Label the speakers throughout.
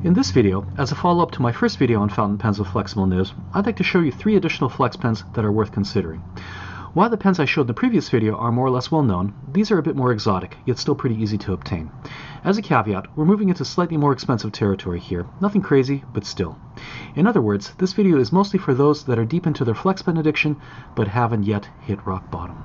Speaker 1: In this video, as a follow-up to my first video on fountain pens with flexible nibs, I'd like to show you 3 additional flex pens that are worth considering. While the pens I showed in the previous video are more or less well known, these are a bit more exotic, yet still pretty easy to obtain. As a caveat, we're moving into slightly more expensive territory here. Nothing crazy, but still. In other words, this video is mostly for those that are deep into their flex pen addiction, but haven't yet hit rock bottom.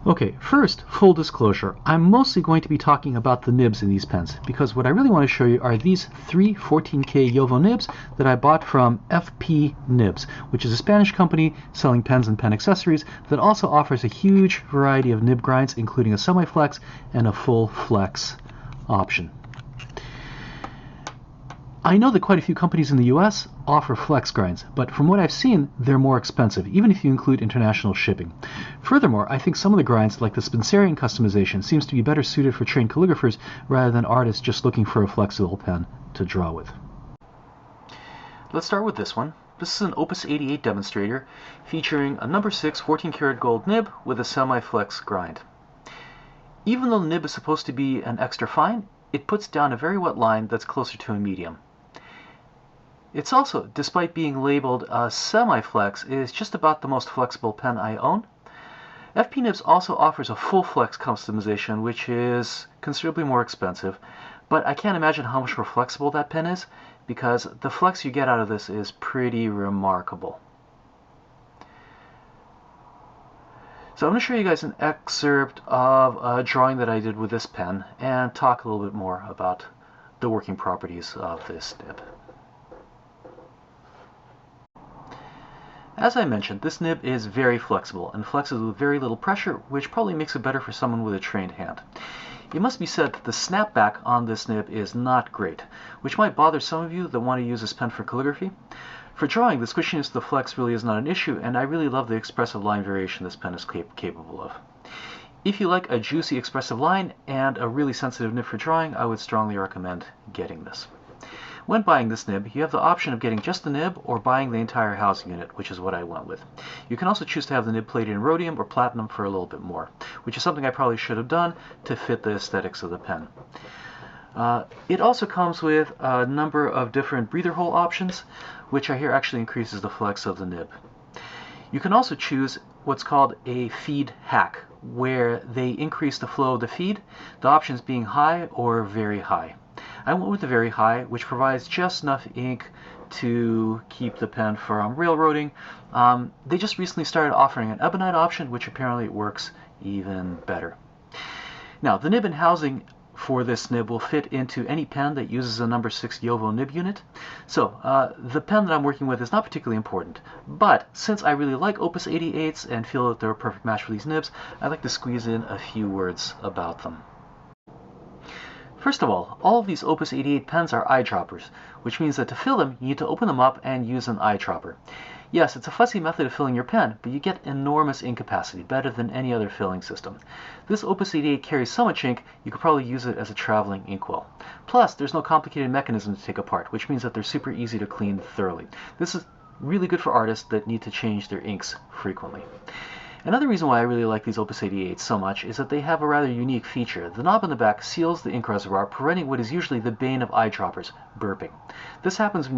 Speaker 1: Okay, first, full disclosure, I'm mostly going to be talking about the nibs in these pens, because what I really want to show you are these 3 14K Jowo nibs that I bought from FP Nibs, which is a Spanish company selling pens and pen accessories that also offers a huge variety of nib grinds, including a semi-flex and a full flex option. I know that quite a few companies in the US offer flex grinds, but from what I've seen, they're more expensive, even if you include international shipping. Furthermore, I think some of the grinds, like the Spencerian customization, seems to be better suited for trained calligraphers rather than artists just looking for a flexible pen to draw with. Let's start with this one. This is an Opus 88 demonstrator featuring a number 6 14-karat gold nib with a semi-flex grind. Even though the nib is supposed to be an extra fine, it puts down a very wet line that's closer to a medium. It's also, despite being labeled a semi-flex, is just about the most flexible pen I own. FP Nibs also offers a full flex customization, which is considerably more expensive, but I can't imagine how much more flexible that pen is, because the flex you get out of this is pretty remarkable. So I'm going to show you guys an excerpt of a drawing that I did with this pen and talk a little bit more about the working properties of this nib. As I mentioned, this nib is very flexible and flexes with very little pressure, which probably makes it better for someone with a trained hand. It must be said that the snapback on this nib is not great, which might bother some of you that want to use this pen for calligraphy. For drawing, the squishiness of the flex really is not an issue, and I really love the expressive line variation this pen is capable of. If you like a juicy expressive line and a really sensitive nib for drawing, I would strongly recommend getting this. When buying this nib, you have the option of getting just the nib or buying the entire housing unit, which is what I went with. You can also choose to have the nib plated in rhodium or platinum for a little bit more, which is something I probably should have done to fit the aesthetics of the pen. It also comes with a number of different breather hole options, which I hear actually increases the flex of the nib. You can also choose what's called a feed hack, where they increase the flow of the feed, the options being high or very high. I went with the very high, which provides just enough ink to keep the pen from railroading. They just recently started offering an ebonite option, which apparently works even better. Now, the nib and housing for this nib will fit into any pen that uses a number 6 Jowo nib unit. So, the pen that I'm working with is not particularly important, but since I really like Opus 88s and feel that they're a perfect match for these nibs, I'd like to squeeze in a few words about them. First of all of these Opus 88 pens are eyedroppers, which means that to fill them, you need to open them up and use an eyedropper. Yes, it's a fussy method of filling your pen, but you get enormous ink capacity, better than any other filling system. This Opus 88 carries so much ink, you could probably use it as a traveling inkwell. Plus, there's no complicated mechanism to take apart, which means that they're super easy to clean thoroughly. This is really good for artists that need to change their inks frequently. Another reason why I really like these Opus 88s so much is that they have a rather unique feature. The knob on the back seals the ink reservoir, preventing what is usually the bane of eyedroppers, burping. This happens when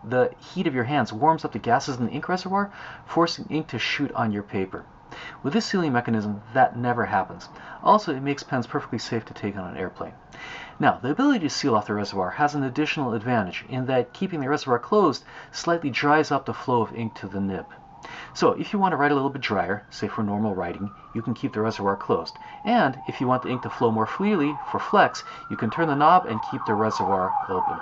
Speaker 1: the heat of your hands warms up the gases in the ink reservoir, forcing ink to shoot on your paper. With this sealing mechanism, that never happens. Also, it makes pens perfectly safe to take on an airplane. Now, the ability to seal off the reservoir has an additional advantage in that keeping the reservoir closed slightly dries up the flow of ink to the nib. So if you want to write a little bit drier, say for normal writing, you can keep the reservoir closed. And if you want the ink to flow more freely for flex, you can turn the knob and keep the reservoir open.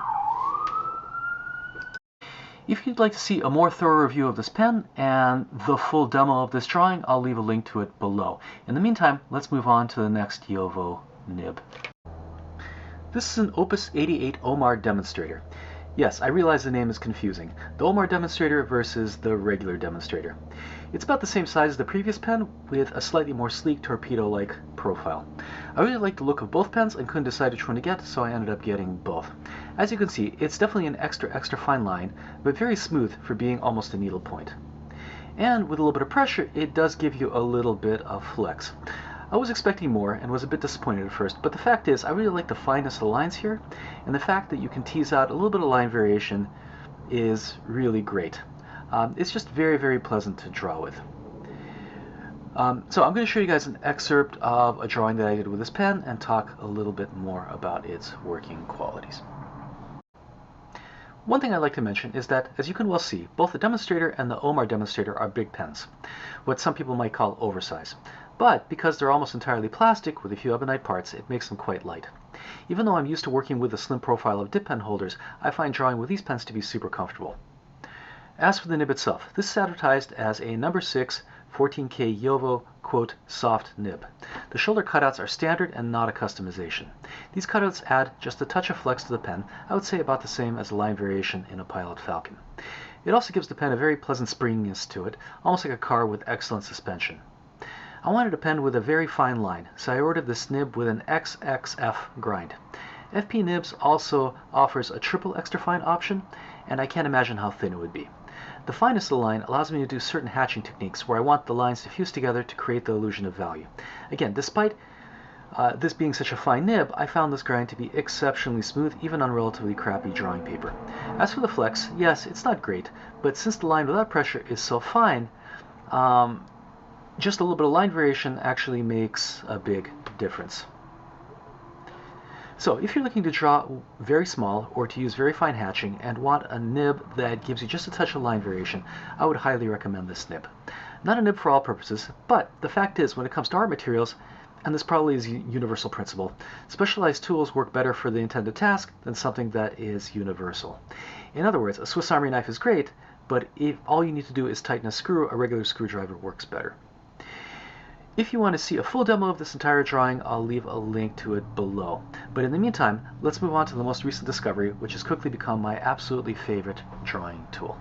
Speaker 1: If you'd like to see a more thorough review of this pen and the full demo of this drawing, I'll leave a link to it below. In the meantime, let's move on to the next Jowo nib. This is an Opus 88 Omar demonstrator. Yes, I realize the name is confusing. The Omar demonstrator versus the regular demonstrator. It's about the same size as the previous pen, with a slightly more sleek torpedo-like profile. I really like the look of both pens and couldn't decide which one to get, so I ended up getting both. As you can see, it's definitely an extra fine line, but very smooth for being almost a needle point. And with a little bit of pressure, it does give you a little bit of flex. I was expecting more and was a bit disappointed at first, but the fact is I really like the fineness of the lines here, and the fact that you can tease out a little bit of line variation is really great. It's just very, very pleasant to draw with. So I'm going to show you guys an excerpt of a drawing that I did with this pen and talk a little bit more about its working qualities. One thing I'd like to mention is that, as you can well see, both the demonstrator and the Omar demonstrator are big pens, what some people might call oversize. But because they're almost entirely plastic with a few ebonite parts, it makes them quite light. Even though I'm used to working with the slim profile of dip pen holders, I find drawing with these pens to be super comfortable. As for the nib itself, this is advertised as a number 6 14K Jowo quote soft nib. The shoulder cutouts are standard and not a customization. These cutouts add just a touch of flex to the pen, I would say about the same as the line variation in a Pilot Falcon. It also gives the pen a very pleasant springiness to it, almost like a car with excellent suspension. I wanted a pen with a very fine line, so I ordered this nib with an XXF grind. FP Nibs also offers a triple extra fine option, and I can't imagine how thin it would be. The fineness of the line allows me to do certain hatching techniques where I want the lines to fuse together to create the illusion of value. Again, despite this being such a fine nib, I found this grind to be exceptionally smooth even on relatively crappy drawing paper. As for the flex, yes, it's not great, but since the line without pressure is so fine, just a little bit of line variation actually makes a big difference. So if you're looking to draw very small or to use very fine hatching and want a nib that gives you just a touch of line variation, I would highly recommend this nib. Not a nib for all purposes, but the fact is when it comes to art materials, and this probably is a universal principle, specialized tools work better for the intended task than something that is universal. In other words, a Swiss Army knife is great, but if all you need to do is tighten a screw, a regular screwdriver works better. If you want to see a full demo of this entire drawing, I'll leave a link to it below. But in the meantime, let's move on to the most recent discovery, which has quickly become my absolutely favorite drawing tool.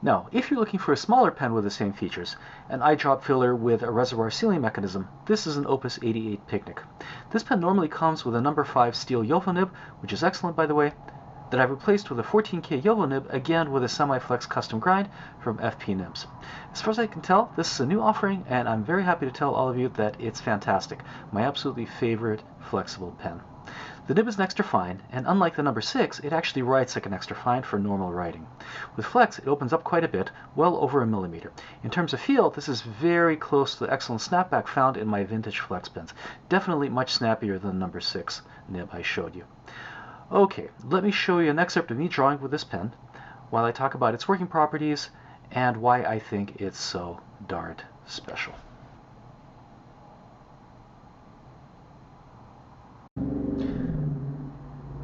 Speaker 1: Now, if you're looking for a smaller pen with the same features, an eyedrop filler with a reservoir sealing mechanism, this is an Opus 88 Picnic. This pen normally comes with a number 5 steel Jowo nib, which is excellent by the way, that I've replaced with a 14K Jowo nib, again with a semi-flex custom grind from FP Nibs. As far as I can tell, this is a new offering, and I'm very happy to tell all of you that it's fantastic. My absolutely favorite flexible pen. The nib is an extra fine, and unlike the number 6, it actually writes like an extra fine for normal writing. With flex, it opens up quite a bit, well over 1 millimeter. In terms of feel, this is very close to the excellent snapback found in my vintage flex pens. Definitely much snappier than the number 6 nib I showed you. Okay, let me show you an excerpt of me drawing with this pen while I talk about its working properties and why I think it's so darned special.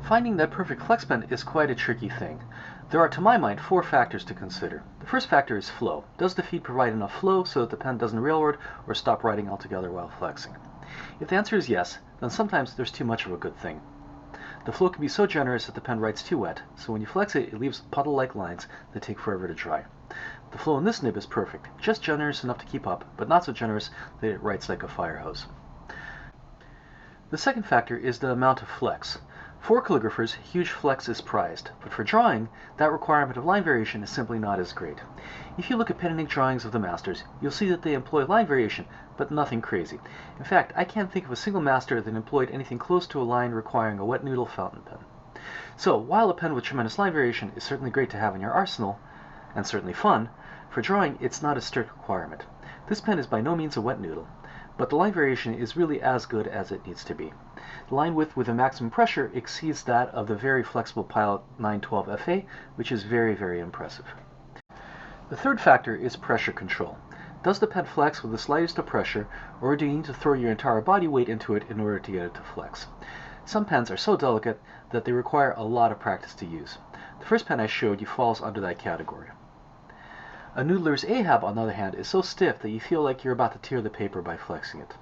Speaker 1: Finding that perfect flex pen is quite a tricky thing. There are, to my mind, 4 factors to consider. The first factor is flow. Does the feed provide enough flow so that the pen doesn't railroad or stop writing altogether while flexing? If the answer is yes, then sometimes there's too much of a good thing. The flow can be so generous that the pen writes too wet, so when you flex it, it leaves puddle-like lines that take forever to dry. The flow in this nib is perfect, just generous enough to keep up, but not so generous that it writes like a fire hose. The second factor is the amount of flex. For calligraphers, huge flex is prized, but for drawing, that requirement of line variation is simply not as great. If you look at pen and ink drawings of the masters, you'll see that they employ line variation, but nothing crazy. In fact, I can't think of a single master that employed anything close to a line requiring a wet noodle fountain pen. So, while a pen with tremendous line variation is certainly great to have in your arsenal, and certainly fun, for drawing it's not a strict requirement. This pen is by no means a wet noodle, but the line variation is really as good as it needs to be. The line width with a maximum pressure exceeds that of the very flexible Pilot 912 FA, which is very, very impressive. The third factor is pressure control. Does the pen flex with the slightest of pressure, or do you need to throw your entire body weight into it in order to get it to flex? Some pens are so delicate that they require a lot of practice to use. The first pen I showed you falls under that category. A noodler's Ahab, on the other hand, is so stiff that you feel like you're about to tear the paper by flexing it.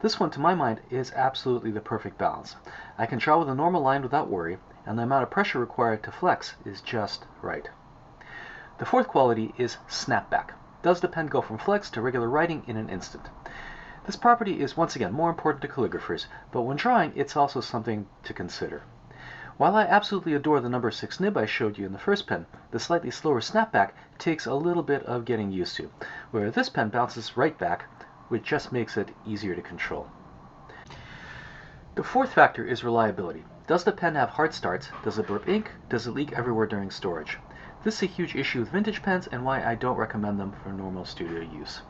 Speaker 1: This one, to my mind, is absolutely the perfect balance. I can draw with a normal line without worry, and the amount of pressure required to flex is just right. The fourth quality is snapback. Does the pen go from flex to regular writing in an instant? This property is once again more important to calligraphers, but when drawing it's also something to consider. While I absolutely adore the number 6 nib I showed you in the first pen, the slightly slower snapback takes a little bit of getting used to, where this pen bounces right back which just makes it easier to control. The fourth factor is reliability. Does the pen have hard starts? Does it burp ink? Does it leak everywhere during storage? This is a huge issue with vintage pens and why I don't recommend them for normal studio use.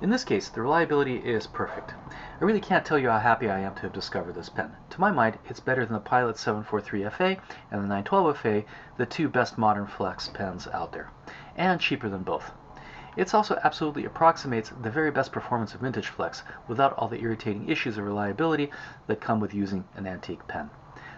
Speaker 1: In this case, the reliability is perfect. I really can't tell you how happy I am to have discovered this pen. To my mind, it's better than the Pilot 743 FA and the 912 FA, the two best modern flex pens out there, and cheaper than both. It also absolutely approximates the very best performance of vintage flex without all the irritating issues of reliability that come with using an antique pen.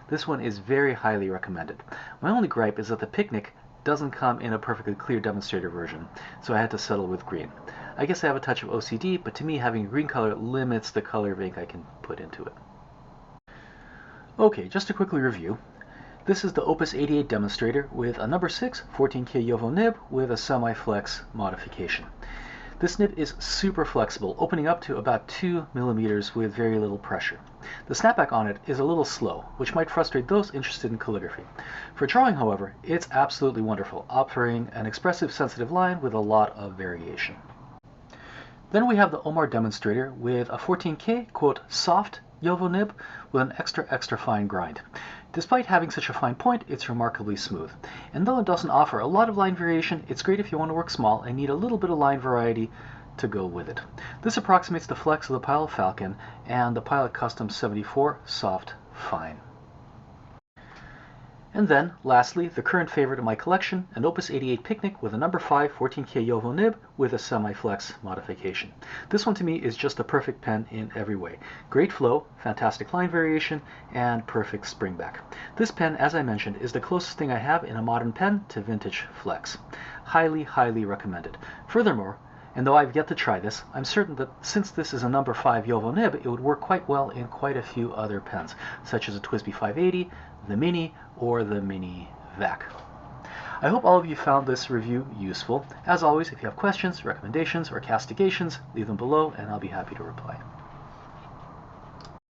Speaker 1: This one is very highly recommended. My only gripe is that the Picnic doesn't come in a perfectly clear demonstrator version, so I had to settle with green. I guess I have a touch of OCD, but to me having a green color limits the color of ink I can put into it. Okay, just to quickly review. This is the Opus 88 demonstrator with a number 6 14K Jowo nib with a semi-flex modification. This nib is super flexible, opening up to about 2 millimeters with very little pressure. The snapback on it is a little slow, which might frustrate those interested in calligraphy. For drawing, however, it's absolutely wonderful, offering an expressive, sensitive line with a lot of variation. Then we have the Omar demonstrator with a 14K, quote, soft Jowo nib with an extra fine grind. Despite having such a fine point, it's remarkably smooth. And though it doesn't offer a lot of line variation, it's great if you want to work small and need a little bit of line variety to go with it. This approximates the flex of the Pilot Falcon and the Pilot Custom 74 Soft Fine. And then, lastly, the current favorite of my collection, an Opus 88 Picnic with a number 5 14K Jowo nib with a semi-flex modification. This one to me is just the perfect pen in every way. Great flow, fantastic line variation, and perfect springback. This pen, as I mentioned, is the closest thing I have in a modern pen to vintage flex. Highly, highly recommended. Furthermore, and though I've yet to try this, I'm certain that since this is a number 5 Jowo nib, it would work quite well in quite a few other pens, such as a TWSBI 580, the Mini, or the Mini VAC. I hope all of you found this review useful. As always, if you have questions, recommendations, or castigations, leave them below and I'll be happy to reply.